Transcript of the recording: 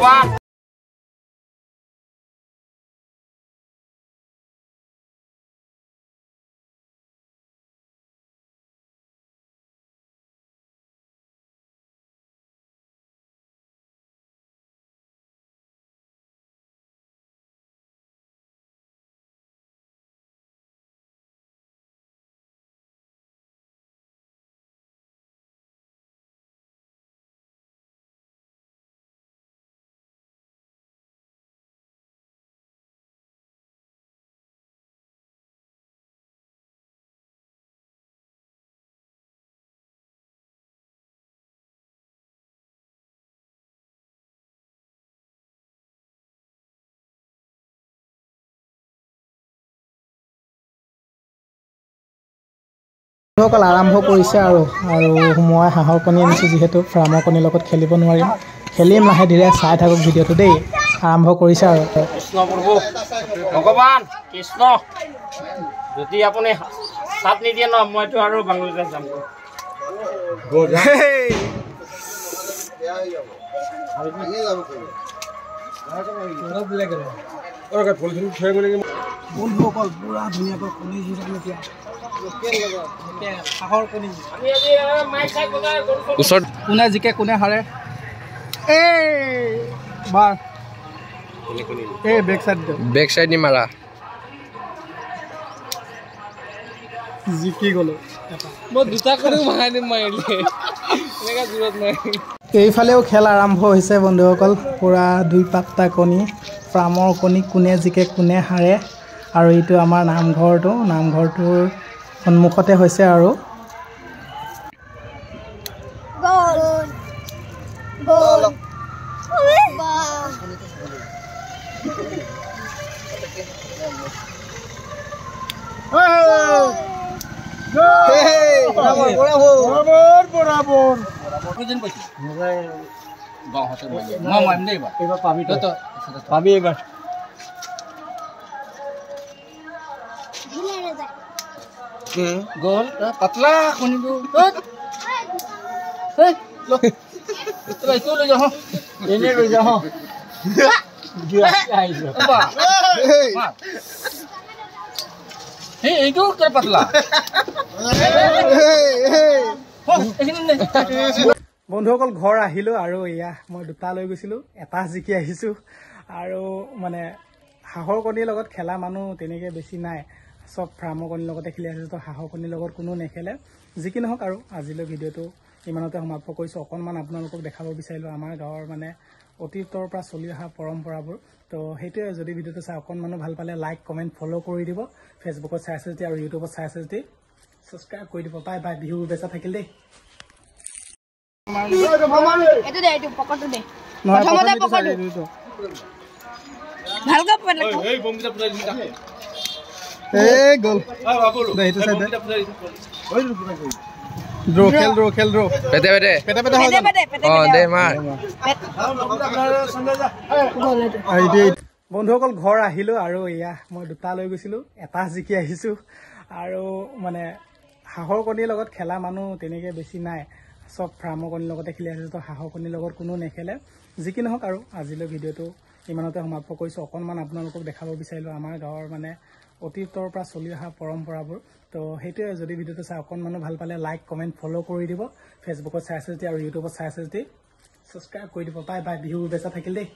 ভগৱান সকল আৰম্ভ কৰিছে আৰু মই হাঁহৰ কণী আনিছোঁ যিহেতু ফাৰ্মৰ কণীৰ লগত খেলিব নোৱাৰিম খেলিম লাহে ধীৰে চাই থাকক ভিডিঅ'টো দেই আৰম্ভ কৰিছে আৰু কৃষ্ণ প্ৰভু ভগৱান কৃষ্ণ যদি আপুনি সাথ নিদিয়ে ন মইতো আৰু বাংলাদেশ যাম বন্ধুসকল পুৰা ধুনীয়াকৈ কণী যুঁজ এতিয়া হাঁহৰ কণী ওচৰত কোনে জিকে কোনে হাৰে বেক চাইড নি মাৰা জিকি গ'লো মই দুটা কণীও ভাঙাই দিম মাৰিলে এনেকুৱা দূৰত নাই এইফালেও খেল আৰম্ভ হৈছে বন্ধুসকল পুৰা 2 পাত্তা কণী ফাৰ্মৰ কণী কোনে জিকে কোনে হাৰে আৰু এইটো আমাৰ নামঘৰটোৰ সন্মুখতে হৈছে আৰু গল পাতলা কণীটো লৈ যাওঁ এনে লৈ যাওঁ এইটো পাতলা বন্ধুসকল ঘৰ আহিলোঁ আৰু এয়া মই দুটা লৈ গৈছিলোঁ এটা জিকি আহিছোঁ আৰু মানে হাঁহৰ কণীৰ লগত খেলা মানুহ তেনেকৈ বেছি নাই সব ফাৰ্মৰ কণীৰ লগতে খেলি আছে তো হাঁহৰ কণীৰ লগত কোনো নেখেলে যি কি নহওক আৰু আজিলৈ ভিডিঅ'টো ইমানতে সমাপ্ত কৰিছোঁ অকণমান আপোনালোকক দেখাব বিচাৰিলোঁ আমাৰ গাঁৱৰ মানে অতীতৰ পৰা চলি অহা পৰম্পৰাবোৰ তো সেইটোৱে যদি ভিডিঅ'টো চাই অকণমানো ভাল পালে লাইক কমেণ্ট ফ'ল' কৰি দিব ফেচবুকত চাই আছে যদি আৰু ইউটিউবত চাই আছে যদি ছাবস্ক্ৰাইব কৰি দিব বাই বাই বিহু বেচা থাকিল দেই বন্ধুসকল ঘৰ আহিলোঁ আৰু এয়া মই দুটা লৈ গৈছিলোঁ এটা জিকি আহিছোঁ আৰু মানে হাঁহৰ কণীৰ লগত খেলা মানুহ তেনেকৈ বেছি নাই সব ফাৰ্মৰ কণীৰ লগতে খেলি আছে তো হাঁহৰ কণীৰ লগত কোনো নেখেলে যি কি নহওক আৰু আজিলৈ ভিডিঅ'টো ইমানতে সমাপ্ত কৰিছোঁ অকণমান আপোনালোকক দেখাব বিচাৰিলোঁ আমাৰ গাঁৱৰ মানে অতীতৰ পৰা চলি অহা পৰম্পৰাবোৰ তো সেইটোৱে যদি ভিডিঅ'টো চাই অকণমানো ভাল পালে লাইক কমেণ্ট ফ'ল' কৰি দিব ফেচবুকত চাই আছে যদি আৰু ইউটিউবত চাই আছে যদি ছাবস্ক্ৰাইব কৰি দিব বাই বাই বিহু বেচা থাকিল দেই